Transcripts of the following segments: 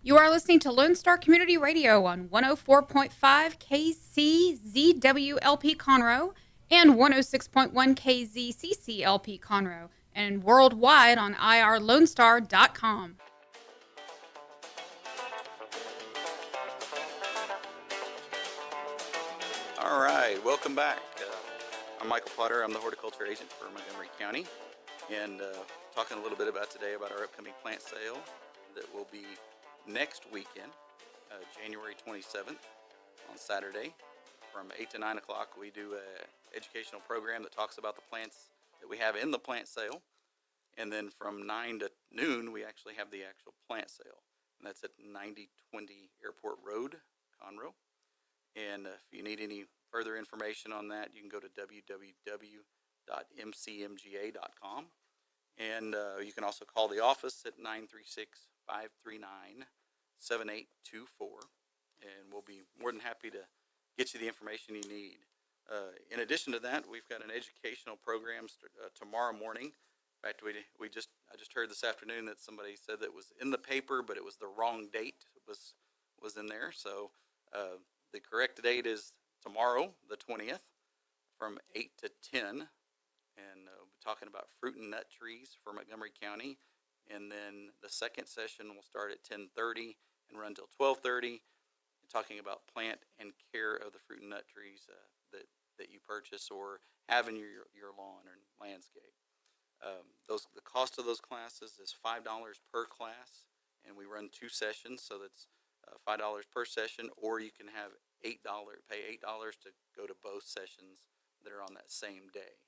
You are listening to Lone Star Community Radio on 104.5 KCZWLP Conroe and 106.1 KZCCLP Conroe and worldwide on irlonestar.com. All right, welcome back. I'm Michael Potter. I'm the horticulture agent for Montgomery County, and talking a little bit about today about our upcoming plant sale that will be next weekend, January 27th on Saturday from 8 to 9 o'clock. We do an educational program that talks about the plants that we have in the plant sale, and then from 9 to noon we actually have the actual plant sale, and that's at 9020 Airport Road, Conroe. And if you need any further information on that, you can go to www.mcmga.com. And you can also call the office at 936-539-7824. And we'll be more than happy to get you the information you need. In addition to that, we've got an educational program tomorrow morning. In fact, I just heard this afternoon that somebody said that it was in the paper, but it was the wrong date was in there. So the correct date is tomorrow, the 20th, from 8 to 10, and we'll be talking about fruit and nut trees for Montgomery County. And then the second session will start at 10:30 and run till 12:30, talking about plant and care of the fruit and nut trees that you purchase or have in your lawn or landscape. The cost of those classes is $5 per class, and we run 2 sessions, so that's $5 per session, or you can have pay $8 to go to both sessions that are on that same day.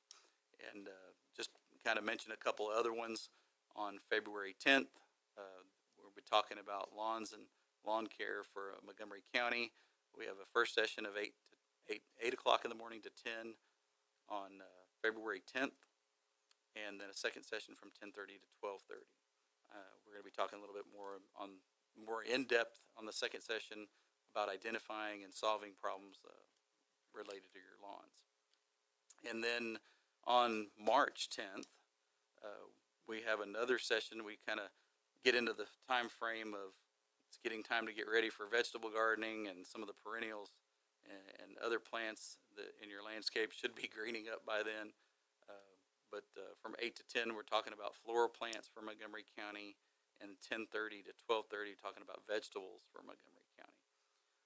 And just kind of mention a couple of other ones. On February 10th, we'll be talking about lawns and lawn care for Montgomery County. We have a first session of 8 o'clock in the morning to 10 on February 10th, and then a second session from 10:30 to 12:30. We're going to be talking a little bit more in depth on the second session about identifying and solving problems related to your lawns. And then on March 10th, we have another session. We kind of get into the time frame of it's getting time to get ready for vegetable gardening, and some of the perennials and other plants that in your landscape should be greening up by then. But from 8 to 10, we're talking about floral plants for Montgomery County, and 10:30 to 12:30 talking about vegetables for Montgomery County.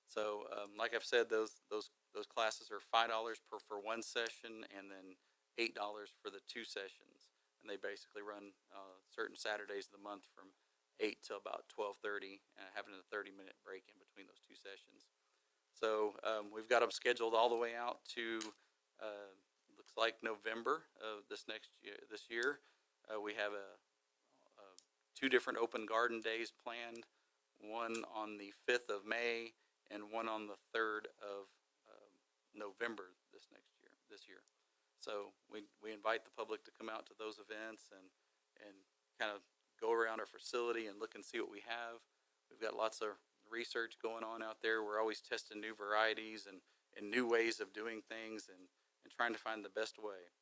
So like I've said, those classes are $5 for one session, and then $8 for the 2 sessions. And they basically run certain Saturdays of the month from 8 to about 12:30, having a 30-minute break in between those 2 sessions. So we've got them scheduled all the way out to looks like November of this year. We have 2 different open garden days planned, one on the 5th of May and one on the 3rd of November this year. So we invite the public to come out to those events and kind of go around our facility and look and see what we have. We've got lots of research going on out there. We're always testing new varieties and new ways of doing things and trying to find the best way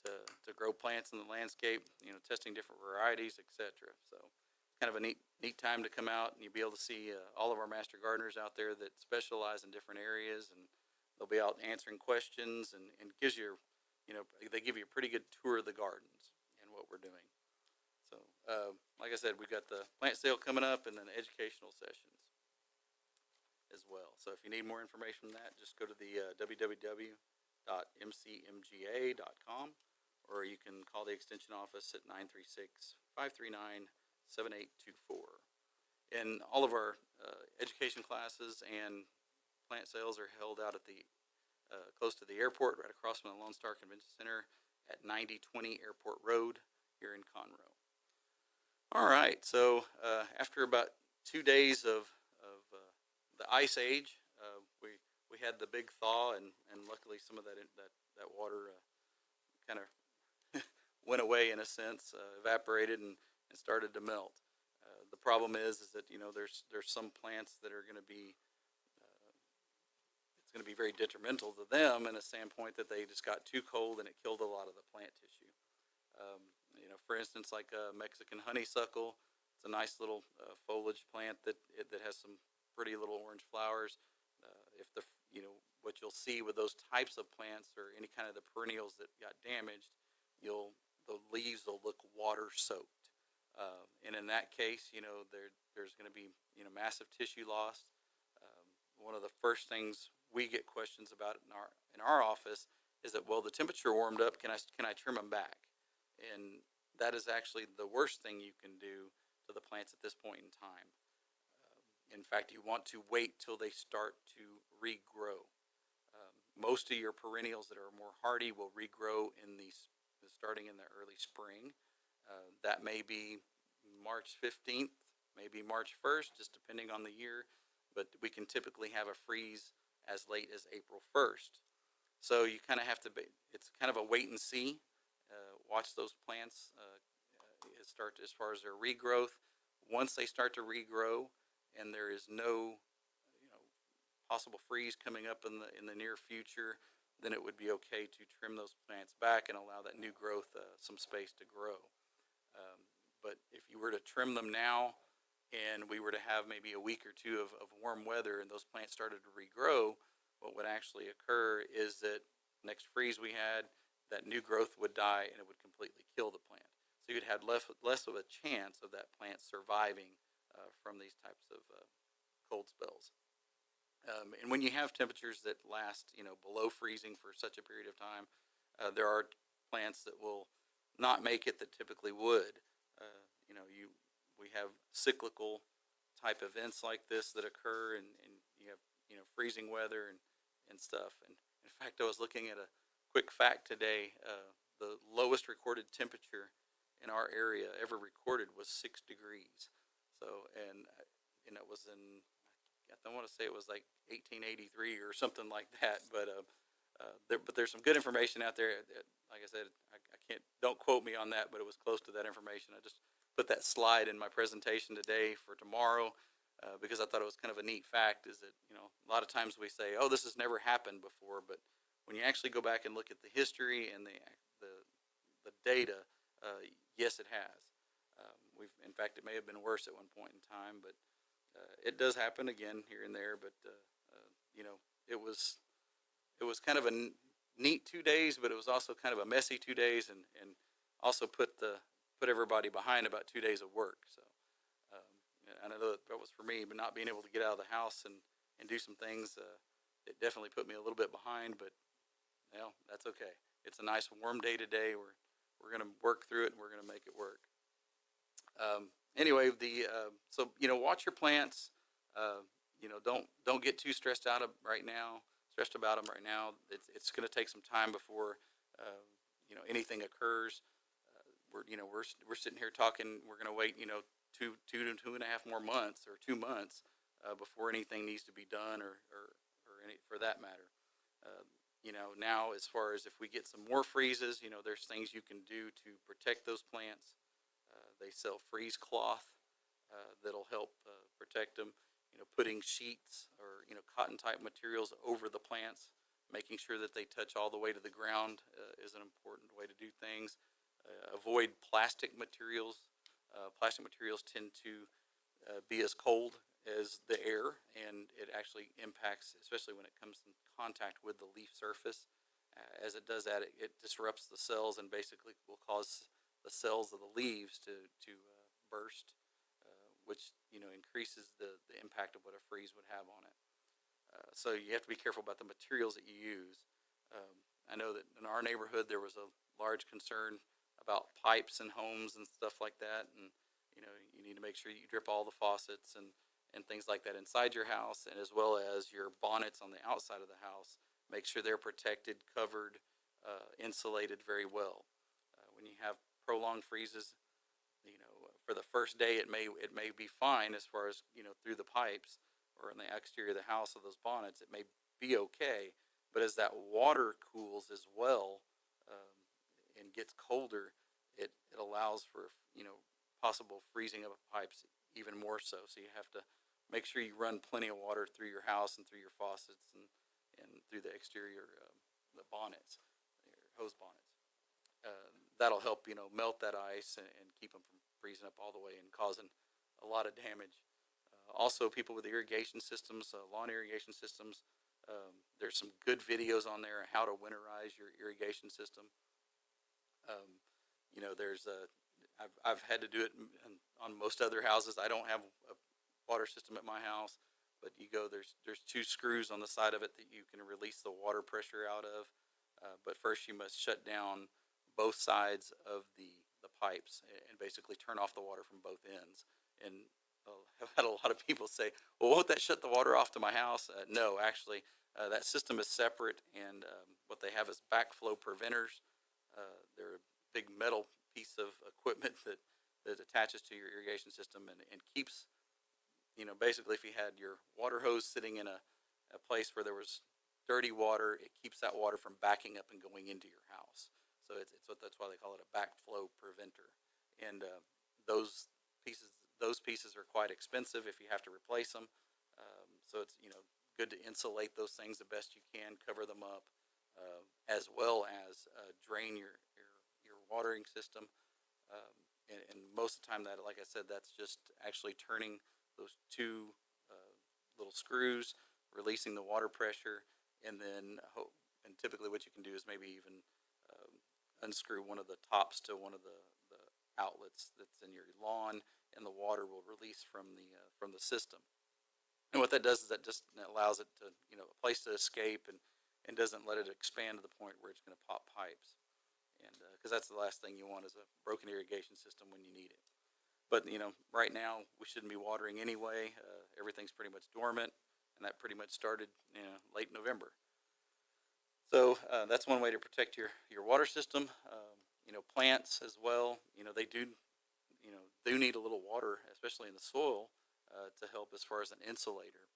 to grow plants in the landscape, testing different varieties, etc. So it's kind of a neat time to come out, and you'll be able to see all of our master gardeners out there that specialize in different areas, and they'll be out answering questions and gives you, they give you a pretty good tour of the gardens and what we're doing. So like I said, we've got the plant sale coming up and then the educational sessions as well. So if you need more information on that, just go to the www.mcmga.com, or you can call the extension office at 936-539-7824. And all of our education classes and plant sales are held out at the close to the airport, right across from the Lone Star Convention Center at 9020 Airport Road here in Conroe. All right, so after about 2 days of the ice age, we had the big thaw, and luckily some of that water kind of went away in a sense, evaporated and started to melt. The problem is that there's some plants that are going to be it's going to be very detrimental to them in a standpoint that they just got too cold and it killed a lot of the plant tissue. For instance, like Mexican honeysuckle, It's a nice little foliage plant that has some pretty little orange flowers. If the what you'll see with those types of plants or any kind of the perennials that got damaged, the leaves will look water soaked, and in that case, there's going to be massive tissue loss. One of the first things we get questions about in our office is that, well, the temperature warmed up. Can I trim them back? And that is actually the worst thing you can do to the plants at this point in time. In fact, you want to wait till they start to regrow. Most of your perennials that are more hardy will regrow starting in the early spring. That may be March 15th, maybe March 1st, just depending on the year. But we can typically have a freeze as late as April 1st. So you kind of have to it's kind of a wait and see. Watch those plants start as far as their regrowth. Once they start to regrow and there is no possible freeze coming up in the near future, then it would be okay to trim those plants back and allow that new growth some space to grow. But if you were to trim them now and we were to have maybe a week or two of warm weather and those plants started to regrow, what would actually occur is that next freeze we had, that new growth would die and it would completely kill the plant. So you'd have less of a chance of that plant surviving from these types of cold spells. And when you have temperatures that last, below freezing for such a period of time, there are plants that will not make it that typically would. We have cyclical type events like this that occur, and you have freezing weather and stuff. And in fact, I was looking at a quick fact today. The lowest recorded temperature in our area ever recorded was 6 degrees. So and it was in, I want to say it was like 1883 or something like that. But there's some good information out there. Like I said, I can't, don't quote me on that, but it was close to that information. I just put that slide in my presentation today for tomorrow because I thought it was kind of a neat fact. Is that a lot of times we say, oh, this has never happened before, but when you actually go back and look at the history and the data, yes, it has. In fact, it may have been worse at one point in time, but it does happen again here and there. But it was kind of a neat 2 days, but it was also kind of a messy 2 days, and also put everybody behind about 2 days of work. So I know that was for me, but not being able to get out of the house and do some things, it definitely put me a little bit behind. But that's okay. It's a nice warm day today. We're going to work through it, and we're going to make it work. Anyway, so watch your plants. Don't get too stressed about them right now. It's going to take some time before anything occurs. We're sitting here talking. We're going to wait 2 to 2.5 more months or 2 months before anything needs to be done or any for that matter. Now as far as if we get some more freezes, there's things you can do to protect those plants. They sell freeze cloth that'll help protect them. Putting sheets or cotton type materials over the plants, making sure that they touch all the way to the ground is an important way to do things. Avoid plastic materials. Plastic materials tend to be as cold as the air, and it actually impacts, especially when it comes in contact with the leaf surface. As it does that, it disrupts the cells and basically will cause the cells of the leaves to burst, which increases the impact of what a freeze would have on it. So you have to be careful about the materials that you use. I know that in our neighborhood there was a large concern about pipes in homes and stuff like that, and you need to make sure you drip all the faucets and things like that inside your house, and as well as your bonnets on the outside of the house. Make sure they're protected, covered, insulated very well. When you have prolonged freezes, for the first day it may be fine as far as through the pipes or in the exterior of the house of those bonnets, it may be okay. But as that water cools as well and gets colder, it allows for possible freezing of pipes even more so. So you have to make sure you run plenty of water through your house and through your faucets and through the exterior the bonnets, your hose bonnets. That'll help melt that ice and keep them from freezing up all the way and causing a lot of damage. Also, people with irrigation systems, lawn irrigation systems, there's some good videos on there on how to winterize your irrigation system. There's I've had to do it on most other houses. I don't have a water system at my house, but there's two screws on the side of it that you can release the water pressure out of. But first you must shut down both sides of the pipes and basically turn off the water from both ends. And I've had a lot of people say, well, won't that shut the water off to my house? No, actually, that system is separate, and what they have is backflow preventers. They're a big metal piece of equipment that attaches to your irrigation system and keeps, basically if you had your water hose sitting in a place where there was dirty water, it keeps that water from backing up and going into your house. So that's why they call it a backflow preventer. And those pieces are quite expensive if you have to replace them. So it's good to insulate those things the best you can, cover them up, as well as drain your watering system. And most of the time, that, like I said, that's just actually turning those two little screws, releasing the water pressure, and typically what you can do is maybe even unscrew one of the tops to one of the outlets that's in your lawn, and the water will release from the system. And what that does is that just allows it to, a place to escape and doesn't let it expand to the point where it's going to pop pipes. And because that's the last thing you want is a broken irrigation system when you need it. But, right now we shouldn't be watering anyway. Everything's pretty much dormant, and that pretty much started, late November. So that's one way to protect your water system. Plants as well, they do need a little water, especially in the soil, to help as far as an insulator.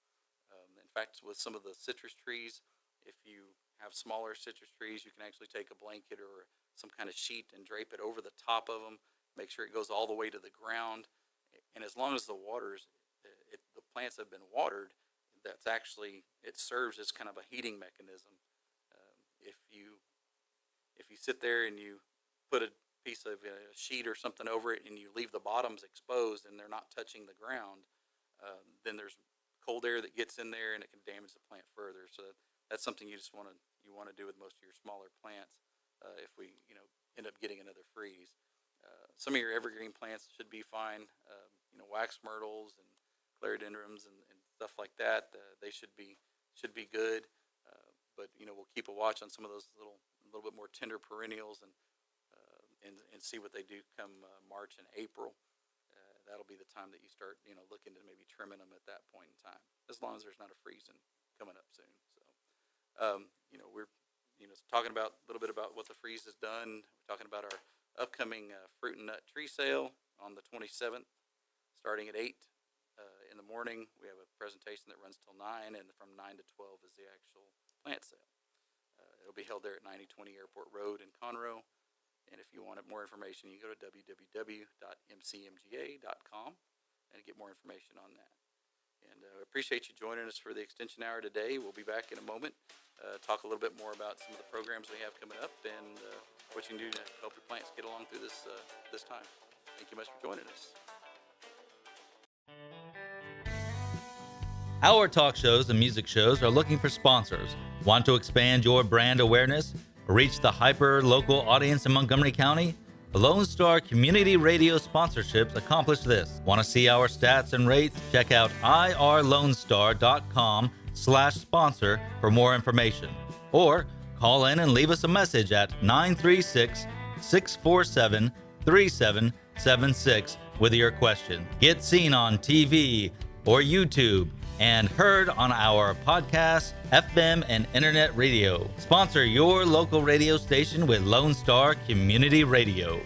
In fact, with some of the citrus trees, if you have smaller citrus trees, you can actually take a blanket or some kind of sheet and drape it over the top of them, make sure it goes all the way to the ground. And as long as the plants have been watered, it serves as kind of a heating mechanism. If you sit there and you put a piece of a sheet or something over it and you leave the bottoms exposed and they're not touching the ground, then there's cold air that gets in there and it can damage the plant further. So that's something you want to do with most of your smaller plants. If we end up getting another freeze, some of your evergreen plants should be fine. Wax myrtles and clerodendrons and stuff like that, they should be good. But we'll keep a watch on some of those little bit more tender perennials and see what they do come March and April. That'll be the time that you start looking to maybe trimming them at that point in time, as long as there's not a freezing coming up soon. So we're talking about a little bit about what the freeze has done. We're talking about our upcoming fruit and nut tree sale on the 27th, starting at 8 in the morning. We have a presentation that runs till 9, and from 9 to 12 is the actual plant sale. It'll be held there at 9020 Airport Road in Conroe. And if you want more information, you can go to www.mcmga.com and get more information on that. And I appreciate you joining us for the Extension Hour today. We'll be back in a moment, talk a little bit more about some of the programs we have coming up and what you can do to help your plants get along through this time. Thank you much for joining us. Our talk shows and music shows are looking for sponsors. Want to expand your brand awareness? Reach the hyper-local audience in Montgomery County? The Lone Star Community Radio sponsorships accomplish this. Want to see our stats and rates? Check out irlonestar.com/sponsor for more information. Or call in and leave us a message at 936-647-3776 with your question. Get seen on TV or YouTube and heard on our podcast, FM, and internet radio. Sponsor your local radio station with Lone Star Community Radio.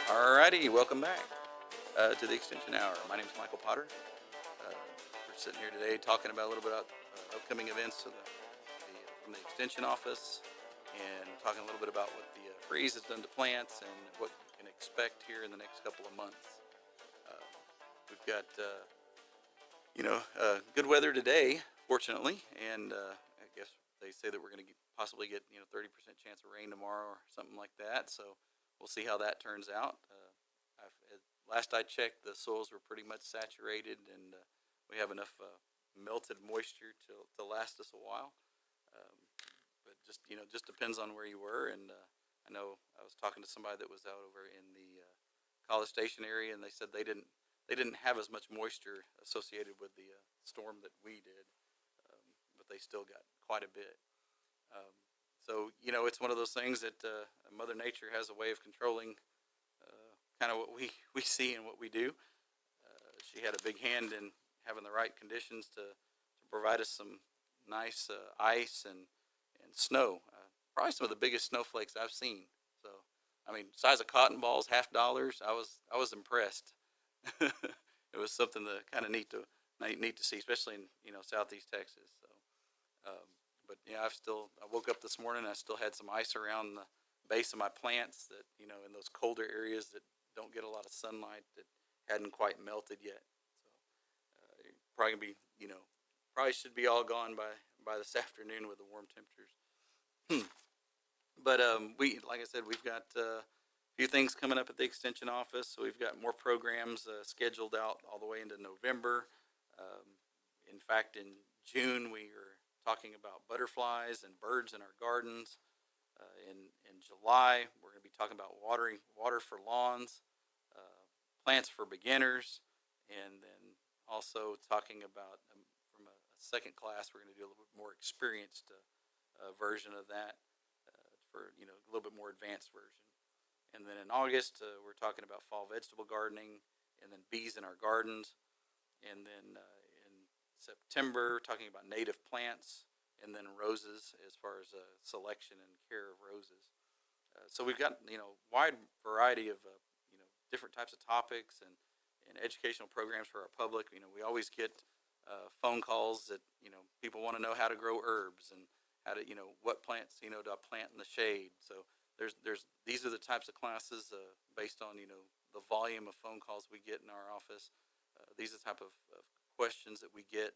Alrighty, welcome back to the Extension Hour. My name is Michael Potter. We're sitting here today talking about a little bit about upcoming events from the Extension Office, and talking a little bit about what the freeze has done to plants and what you can expect here in the next couple of months. Uh, we've got good weather today, fortunately, and I guess they say that we're going to possibly get 30% chance of rain tomorrow or something like that. So we'll see how that turns out. Last I checked, the soils were pretty much saturated, and we have enough melted moisture to last us a while. But just depends on where you were. And I know I was talking to somebody that was out over in the College Station area, and they said they didn't have as much moisture associated with the storm that we did, but they still got quite a bit. So it's one of those things that Mother Nature has a way of controlling kind of what we see and what we do. She had a big hand in having the right conditions to provide us some nice ice and snow. Probably some of the biggest snowflakes I've seen. So, I mean, size of cotton balls, $50. I was impressed. It was something that kind of neat to see, especially in southeast Texas. So, but I woke up this morning. I still had some ice around the base of my plants that in those colder areas that don't get a lot of sunlight that hadn't quite melted yet. So, probably gonna be probably should be all gone by this afternoon with the warm temperatures. But like I said, we've got a few things coming up at the extension office. So we've got more programs scheduled out all the way into November. In fact, in June we are talking about butterflies and birds in our gardens. In July, we're going to be talking about water for lawns, plants for beginners, and then also talking about from a second class, we're going to do a little bit more experienced version of that for a little bit more advanced version. And then in August, we're talking about fall vegetable gardening, and then bees in our gardens. And then in September, talking about native plants, and then roses as far as selection and care of roses. So we've got wide variety of different types of topics and educational programs for our public. We always get phone calls that people want to know how to grow herbs and how to what plants do I plant in the shade. So these are the types of classes based on the volume of phone calls we get in our office. These are the type of questions that we get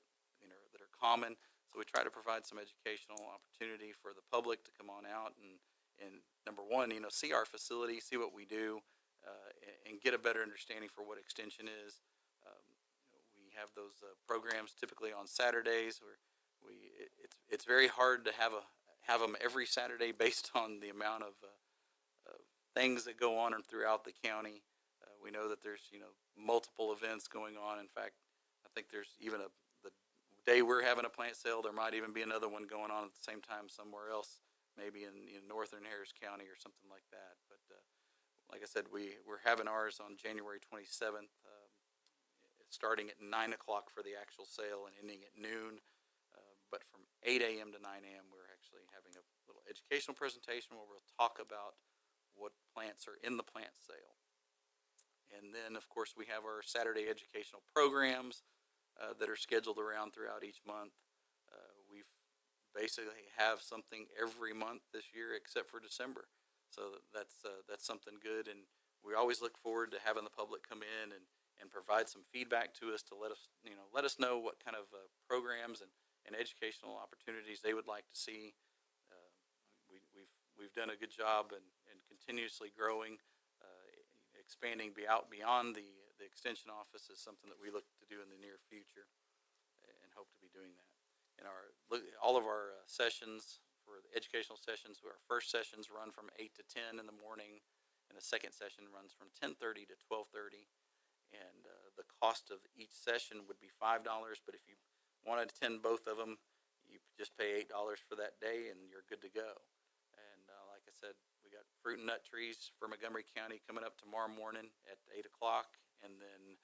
that are common. So we try to provide some educational opportunity for the public to come on out and number one, see our facility, see what we do, and get a better understanding for what extension is. We have those programs typically on Saturdays where it's very hard to have them every Saturday based on the amount of things that go on throughout the county. We know that there's multiple events going on. In fact, I think there's even the day we're having a plant sale, there might even be another one going on at the same time somewhere else, maybe in northern Harris County or something like that. But like I said, we're having ours on January 27th, starting at 9 o'clock for the actual sale and ending at noon. But from 8 a.m. to 9 a.m., we're actually having a little educational presentation where we'll talk about what plants are in the plant sale. And then, of course, we have our Saturday educational programs that are scheduled around throughout each month. We've basically have something every month this year except for December. So that's something good. And we always look forward to having the public come in and provide some feedback to us to let us know what kind of programs and educational opportunities they would like to see. We've done a good job and continuously growing, expanding beyond the extension office is something that we look to do in the near future, and hope to be doing that. And all of our sessions for the educational sessions, our first sessions run from 8 to 10 in the morning, and the second session runs from 10:30 to 12:30. And the cost of each session would be $5, but if you want to attend both of them, you just pay $8 for that day, and you're good to go. And like I said, we got fruit and nut trees for Montgomery County coming up tomorrow morning at 8 o'clock, and then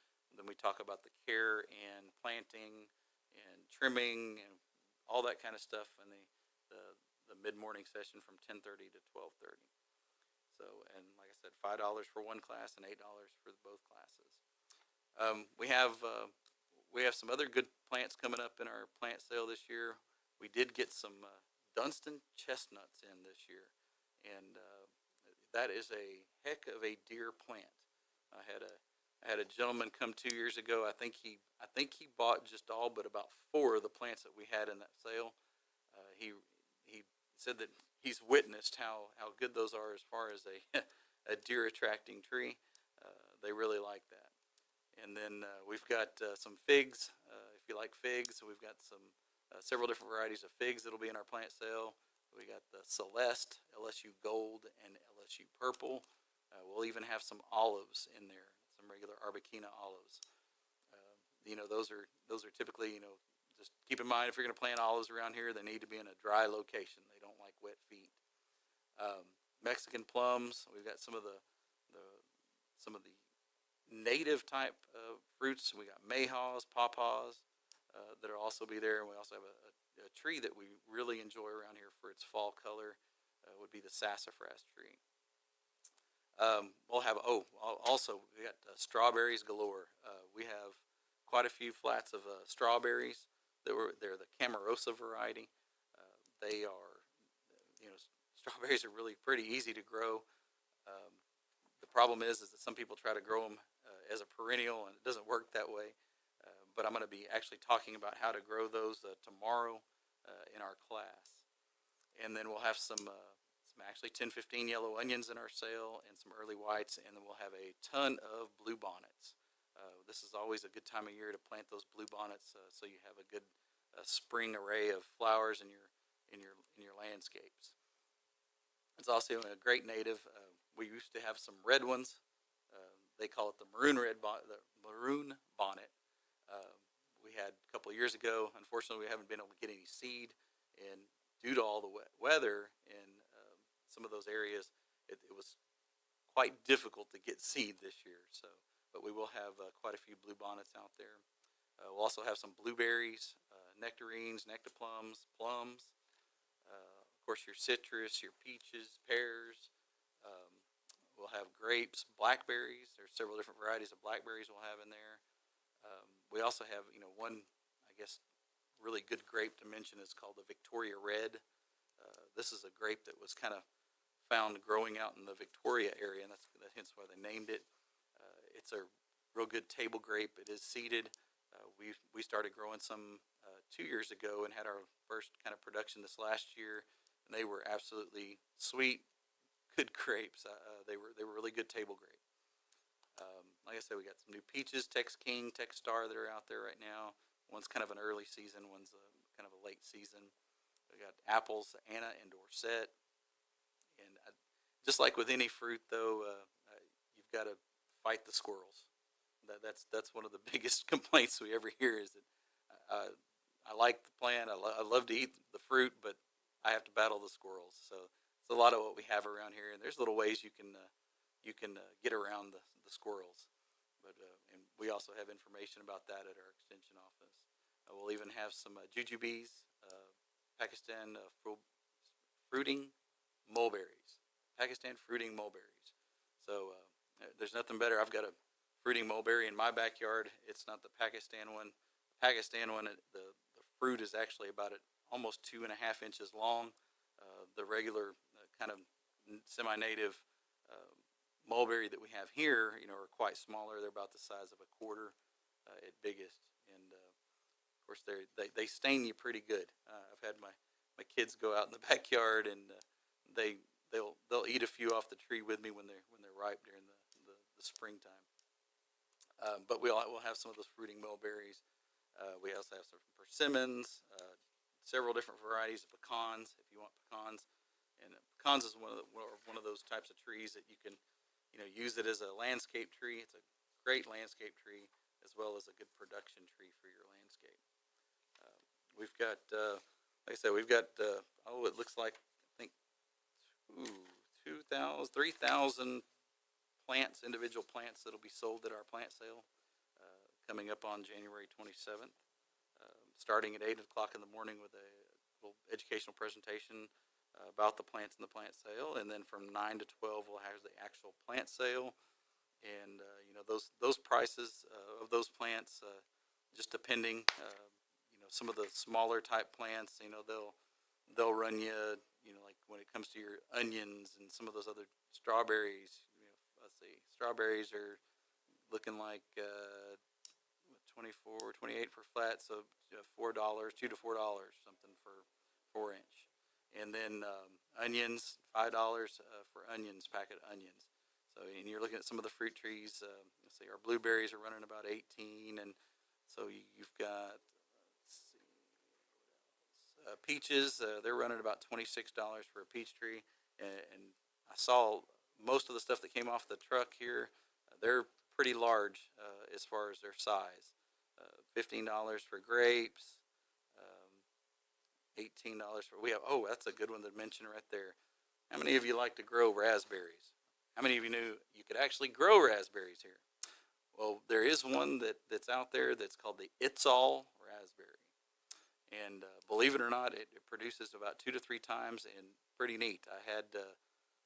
we talk about the care and planting and trimming and all that kind of stuff in the mid-morning session from 10:30 to 12:30. So, and like I said, $5 for one class and $8 for both classes. We have some other good plants coming up in our plant sale this year. We did get some Dunstan chestnuts in this year, and that is a heck of a deer plant. I had a gentleman come 2 years ago. I think he bought just all but about 4 of the plants that we had in that sale. He said that he's witnessed how good those are as far as a a deer attracting tree. They really like that. And then we've got some figs. If you like figs, we've got some several different varieties of figs that'll be in our plant sale. We got the Celeste, LSU Gold, and LSU Purple. We'll even have some olives in there, some regular Arbequina olives. Those are typically, just keep in mind if you're going to plant olives around here, they need to be in a dry location. They don't like wet feet. Mexican plums. We've got some of the native type fruits. We got mayhaws, pawpaws that'll also be there, and we also have a tree that we really enjoy around here for its fall color. Would be the sassafras tree. We'll have also we got strawberries galore. We have quite a few flats of strawberries they're the Camarosa variety. They are, strawberries are really pretty easy to grow. The problem is that some people try to grow them as a perennial, and it doesn't work that way. But I'm going to be actually talking about how to grow those tomorrow in our class. And then we'll have some actually 10-15 yellow onions in our sale and some early whites, and then we'll have a ton of blue bonnets. This is always a good time of year to plant those blue bonnets, so you have a good spring array of flowers in your landscapes. It's also a great native. We used to have some red ones. They call it the maroon bonnet. We had a couple of years ago. Unfortunately, we haven't been able to get any seed, and due to all the wet weather in some of those areas, it was quite difficult to get seed this year. But we will have quite a few blue bonnets out there. We'll also have some blueberries, nectarines, nectarplums, plums. Of course, your citrus, your peaches, pears. We'll have grapes, blackberries. There's several different varieties of blackberries we'll have in there. We also have, one, I guess, really good grape to mention is called the Victoria Red. This is a grape that was kind of found growing out in the Victoria area, and that's hence why they named it. It's a real good table grape. It is seeded. We started growing some 2 years ago and had our first kind of production this last year, and they were absolutely sweet, good grapes. They were really good table grape. Like I said, we got some new peaches, Tex King, Tex Star that are out there right now. One's kind of an early season, one's kind of a late season. We got apples, Anna and Dorset. And just like with any fruit, though, you've got to fight the squirrels. That's one of the biggest complaints we ever hear is that I like the plant, I love to eat the fruit, but I have to battle the squirrels. So it's a lot of what we have around here, and there's little ways you can get around the squirrels. But and we also have information about that at our extension office. We'll even have some jujubes, Pakistan fruiting mulberries. Pakistan fruiting mulberries. So there's nothing better. I've got a fruiting mulberry in my backyard. It's not the Pakistan one. The Pakistan one, the fruit is actually about almost 2.5 inches long. The regular kind of semi-native mulberry that we have here, are quite smaller. They're about the size of a quarter at biggest, and of course they stain you pretty good. I've had my kids go out in the backyard, and they'll eat a few off the tree with me when they're ripe during the springtime. But we'll have some of those fruiting mulberries. We also have some persimmons, several different varieties of pecans if you want pecans. And pecans is one of those types of trees that you can use it as a landscape tree. It's a great landscape tree as well as a good production tree for your landscape. We've got, like I said, we've got, it looks like, I think, 3,000 plants, individual plants that'll be sold at our plant sale coming up on January 27th, starting at 8 o'clock in the morning with a little educational presentation about the plants in the plant sale, and then from 9 to 12 we'll have the actual plant sale, and those prices of those plants, just depending, some of the smaller type plants, they'll run you, like when it comes to your onions and some of those other strawberries, let's see, strawberries are looking like 24, 28 for flat, so $4, $2 to $4 something for 4 inch. And then onions, $5 for onions, packet of onions. So, and you're looking at some of the fruit trees. Let's see, our blueberries are running about 18, and so you've got, let's see, peaches. They're running about $26 for a peach tree, and I saw most of the stuff that came off the truck here. They're pretty large as far as their size. $15 for grapes, $18 for, we have, oh, that's a good one to mention right there. How many of you like to grow raspberries? How many of you knew you could actually grow raspberries here? Well, there is one that's out there that's called the It's All raspberry. And believe it or not, it produces about 2 to 3 times, and pretty neat. I had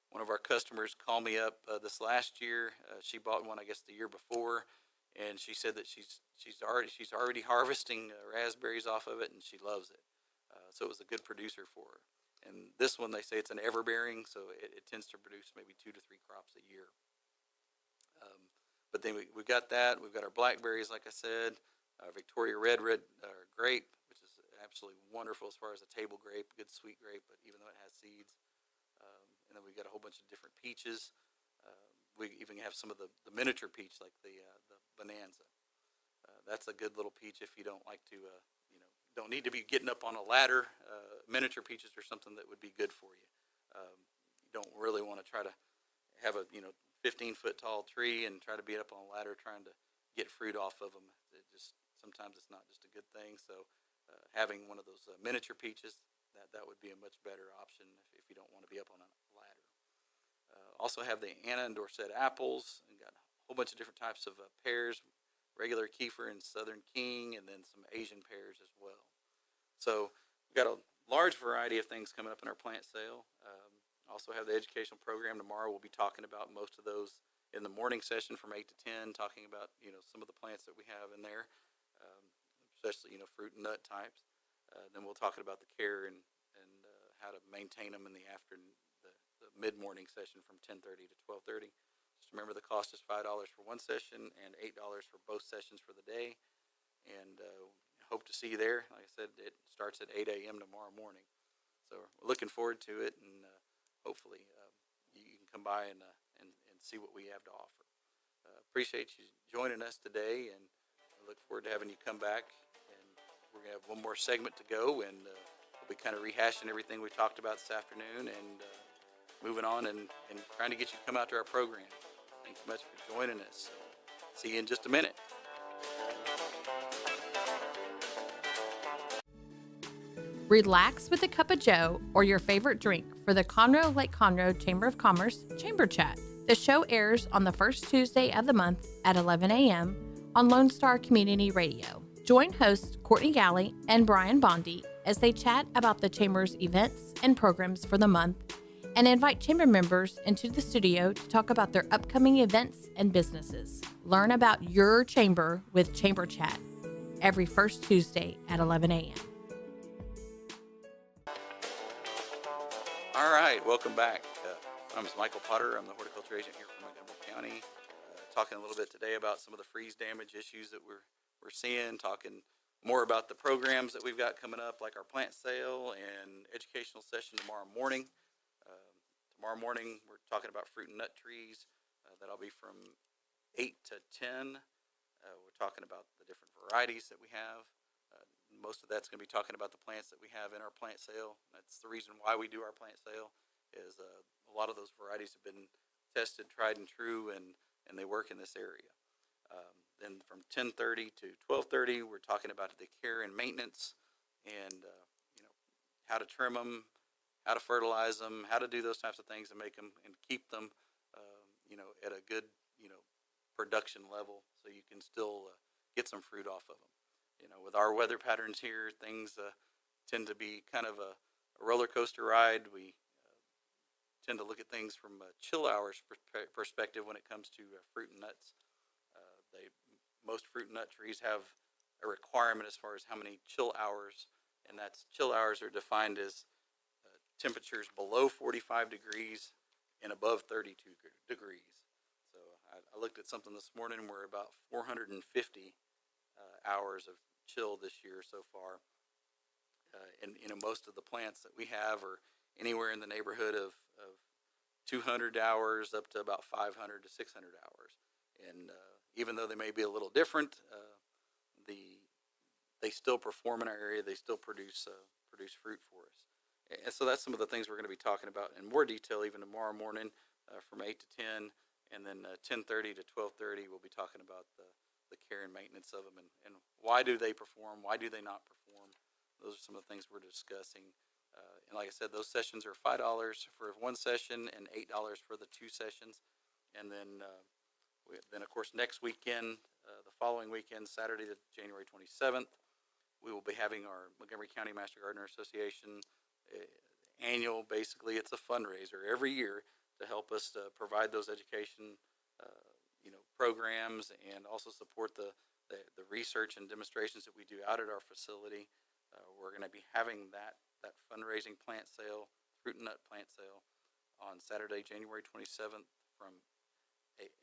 one of our customers call me up this last year. She bought one, I guess, the year before, and she said that she's already harvesting raspberries off of it, and she loves it. So it was a good producer for her. And this one, they say it's an everbearing, so it tends to produce maybe 2 to 3 crops a year. But then we've got that. We've got our blackberries, like I said, Victoria red grape, which is absolutely wonderful as far as a table grape, good sweet grape, but even though it has seeds. And then we've got a whole bunch of different peaches. We even have some of the miniature peach, like the Bonanza. That's a good little peach if you don't like to, don't need to be getting up on a ladder. Miniature peaches are something that would be good for you. You don't really want to try to have a 15-foot tall tree and try to be up on a ladder trying to get fruit off of them. Sometimes it's not just a good thing. So having one of those miniature peaches, that would be a much better option if you don't want to be up on a ladder. Also have the Anna and Dorset apples, and got a whole bunch of different types of pears, regular Kiefer and Southern King, and then some Asian pears as well. So we've got a large variety of things coming up in our plant sale. Also have the educational program tomorrow. We'll be talking about most of those in the morning session from 8 to 10, talking about some of the plants that we have in there, especially fruit and nut types. Then we'll talk about the care and how to maintain them in the afternoon, the mid-morning session from 10:30 to 12:30. Just remember the cost is $5 for one session and $8 for both sessions for the day. And hope to see you there. Like I said, it starts at 8 a.m. tomorrow morning. So we're looking forward to it, and hopefully you can come by and see what we have to offer. Appreciate you joining us today, and I look forward to having you come back. And we're going to have one more segment to go, and we'll be kind of rehashing everything we talked about this afternoon and moving on and trying to get you to come out to our program. Thanks so much for joining us. See you in just a minute. Relax with a cup of joe or your favorite drink for the Conroe Lake Conroe Chamber of Commerce Chamber Chat. The show airs on the first Tuesday of the month at 11 a.m. on Lone Star Community Radio. Join hosts Courtney Galley and Brian Bondi as they chat about the Chamber's events and programs for the month, and invite Chamber members into the studio to talk about their upcoming events and businesses. Learn about your Chamber with Chamber Chat every first Tuesday at 11 a.m. All right, welcome back. My name is Michael Potter. I'm the horticulture agent here from Montgomery County. Talking a little bit today about some of the freeze damage issues that we're seeing, talking more about the programs that we've got coming up, like our plant sale and educational session tomorrow morning. Tomorrow morning, we're talking about fruit and nut trees. That'll be from 8 to 10. We're talking about the different varieties that we have. Most of that's going to be talking about the plants that we have in our plant sale. That's the reason why we do our plant sale, is a lot of those varieties have been tested, tried and true, and they work in this area. Then from 10:30 to 12:30, we're talking about the care and maintenance, and how to trim them, how to fertilize them, how to do those types of things and make them and keep them, at a good, production level, so you can still get some fruit off of them. With our weather patterns here, things tend to be kind of a roller coaster ride. We tend to look at things from a chill hours perspective when it comes to fruit and nuts. Most fruit and nut trees have a requirement as far as how many chill hours, and that's chill hours are defined as temperatures below 45 degrees and above 32 degrees. So I looked at something this morning. We're about 450 hours of chill this year so far. And most of the plants that we have are anywhere in the neighborhood of 200 hours up to about 500 to 600 hours. And even though they may be a little different, they still perform in our area. They still produce fruit for us. And so that's some of the things we're going to be talking about in more detail even tomorrow morning from 8 to 10. And then 10:30 to 12:30, we'll be talking about the care and maintenance of them and why do they perform, why do they not perform. Those are some of the things we're discussing. And like I said, those sessions are $5 for one session and $8 for the 2 sessions. And then, of course, next weekend, the following weekend, Saturday, January 27th, we will be having our Montgomery County Master Gardener Association annual. Basically, it's a fundraiser every year to help us provide those education, programs, and also support the research and demonstrations that we do out at our facility. We're going to be having that fundraising plant sale, fruit and nut plant sale, on Saturday, January 27th from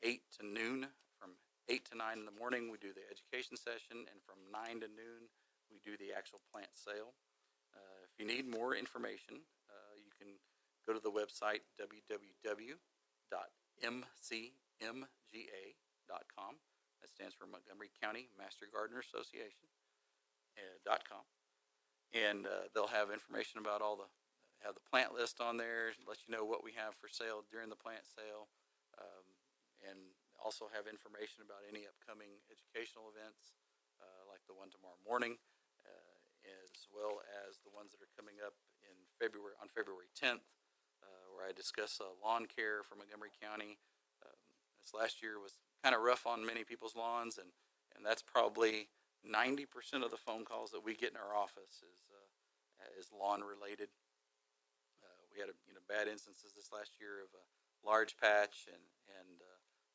8 to noon. From 8 to 9 in the morning, we do the education session, and from 9 to noon, we do the actual plant sale. If you need more information, you can go to the website www.mcmga.com. That stands for Montgomery County Master Gardener Association .com. And they'll have information about have the plant list on there, let you know what we have for sale during the plant sale, and also have information about any upcoming educational events like the one tomorrow morning, as well as the ones that are coming up on February 10th, where I discuss lawn care for Montgomery County. This last year was kind of rough on many people's lawns, and that's probably 90% of the phone calls that we get in our office is lawn related. We had bad instances this last year of a large patch and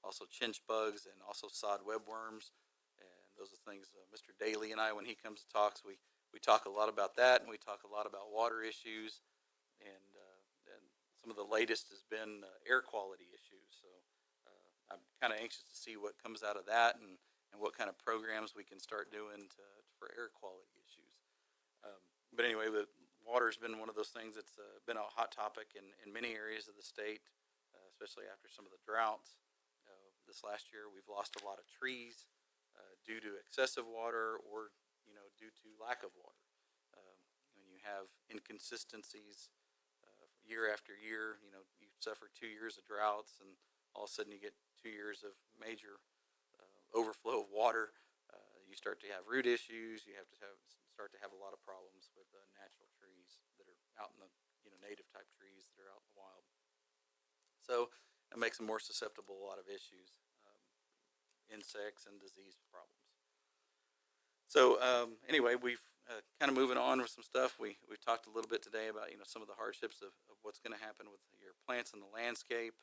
also chinch bugs and also sod webworms. And those are things Mr. Daly and I, when he comes to talks, we talk a lot about that, and we talk a lot about water issues, and some of the latest has been air quality issues. So I'm kind of anxious to see what comes out of that and what kind of programs we can start doing for air quality issues. But anyway, the water's been one of those things that's been a hot topic in many areas of the state, especially after some of the droughts. This last year, we've lost a lot of trees due to excessive water or due to lack of water. When you have inconsistencies year after year, you suffer 2 years of droughts, and all of a sudden you get 2 years of major overflow of water. You start to have root issues. You start to have a lot of problems with natural trees that are out in the native type trees that are out in the wild. So it makes them more susceptible to a lot of issues, insects and disease problems. So anyway, we've kind of moving on with some stuff. We've talked a little bit today about some of the hardships of what's going to happen with your plants in the landscape.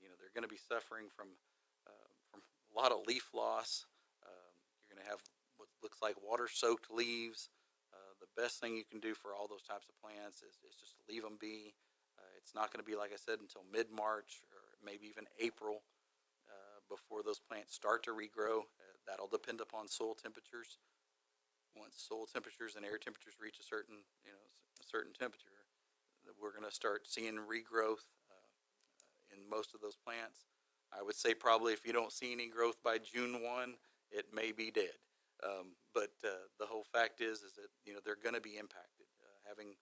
They're going to be suffering from a lot of leaf loss. You're going to have what looks like water-soaked leaves. The best thing you can do for all those types of plants is just leave them be. It's not going to be, like I said, until mid-March or maybe even April before those plants start to regrow. That'll depend upon soil temperatures. Once soil temperatures and air temperatures reach a certain temperature, we're going to start seeing regrowth in most of those plants. I would say probably if you don't see any growth by June 1, it may be dead. But the whole fact is that they're going to be impacted. Having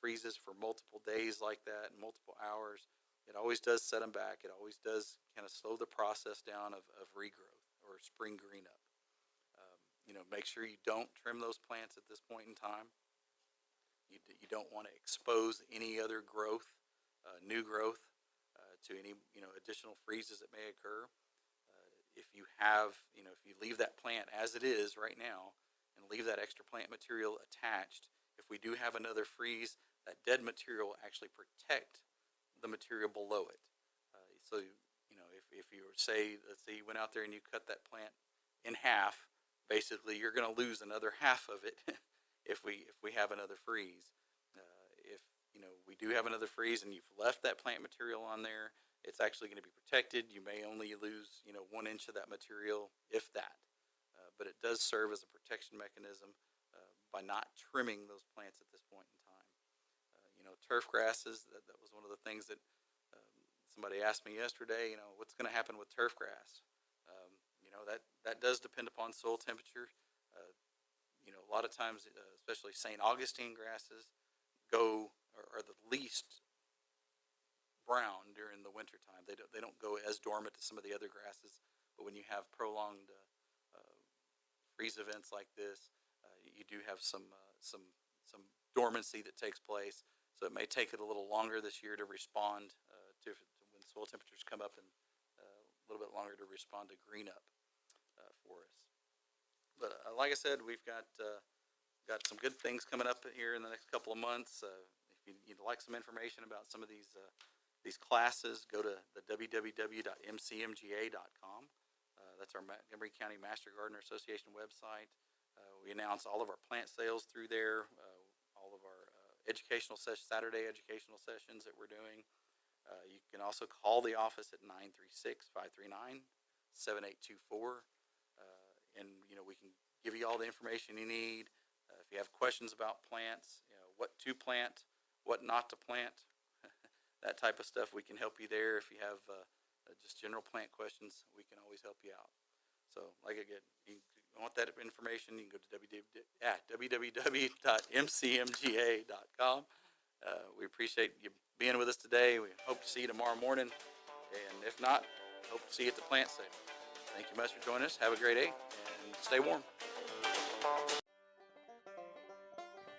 freezes for multiple days like that and multiple hours, it always does set them back. It always does kind of slow the process down of regrowth or spring green up. Make sure you don't trim those plants at this point in time. You don't want to expose any other growth, new growth, to any additional freezes that may occur. If you leave that plant as it is right now and leave that extra plant material attached, if we do have another freeze, that dead material will actually protect the material below it. So if you let's say you went out there and you cut that plant in half, basically you're going to lose another half of it if we have another freeze. If we do have another freeze and you've left that plant material on there, it's actually going to be protected. You may only lose, 1 inch of that material, if that. But it does serve as a protection mechanism by not trimming those plants at this point in time. Turf grasses, that was one of the things that somebody asked me yesterday, what's going to happen with turf grass? That does depend upon soil temperature. A lot of times, especially St. Augustine grasses, are the least brown during the winter time. They don't go as dormant as some of the other grasses, but when you have prolonged freeze events like this, you do have some dormancy that takes place. So it may take it a little longer this year to respond to when soil temperatures come up, and a little bit longer to respond to green up for us. But like I said, we've got some good things coming up here in the next couple of months. If you'd like some information about some of these classes, go to the www.mcmga.com. That's our Montgomery County Master Gardener Association website. We announce all of our plant sales through there, all of our Saturday educational sessions that we're doing. You can also call the office at 936-539-7824. And we can give you all the information you need. If you have questions about plants, what to plant, what not to plant, that type of stuff, we can help you there. If you have just general plant questions, we can always help you out. So, like again, you want that information, you can go to www.mcmga.com. We appreciate you being with us today. We hope to see you tomorrow morning, and if not, hope to see you at the plant sale. Thank you much for joining us. Have a great day, and stay warm.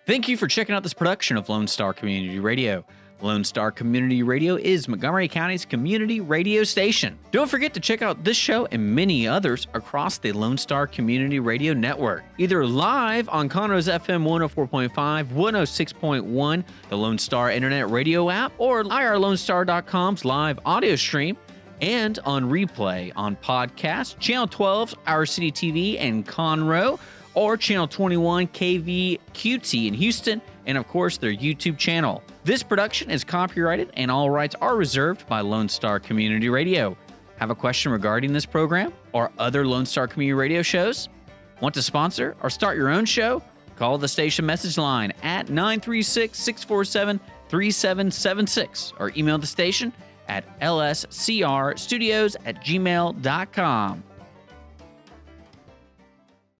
Thank you for checking out this production of Lone Star Community Radio. Lone Star Community Radio is Montgomery County's community radio station. Don't forget to check out this show and many others across the Lone Star Community Radio Network, either live on Conroe's FM 104.5, 106.1, the Lone Star Internet Radio app, or irlonestar.com's live audio stream, and on replay on podcast, Channel 12's Our City TV in Conroe, or Channel 21 KVQT in Houston, and of course their YouTube channel. This production is copyrighted and all rights are reserved by Lone Star Community Radio. Have a question regarding this program or other Lone Star Community Radio shows? Want to sponsor or start your own show? Call the station message line at 936-647-3776 or email the station at lscrstudios@gmail.com.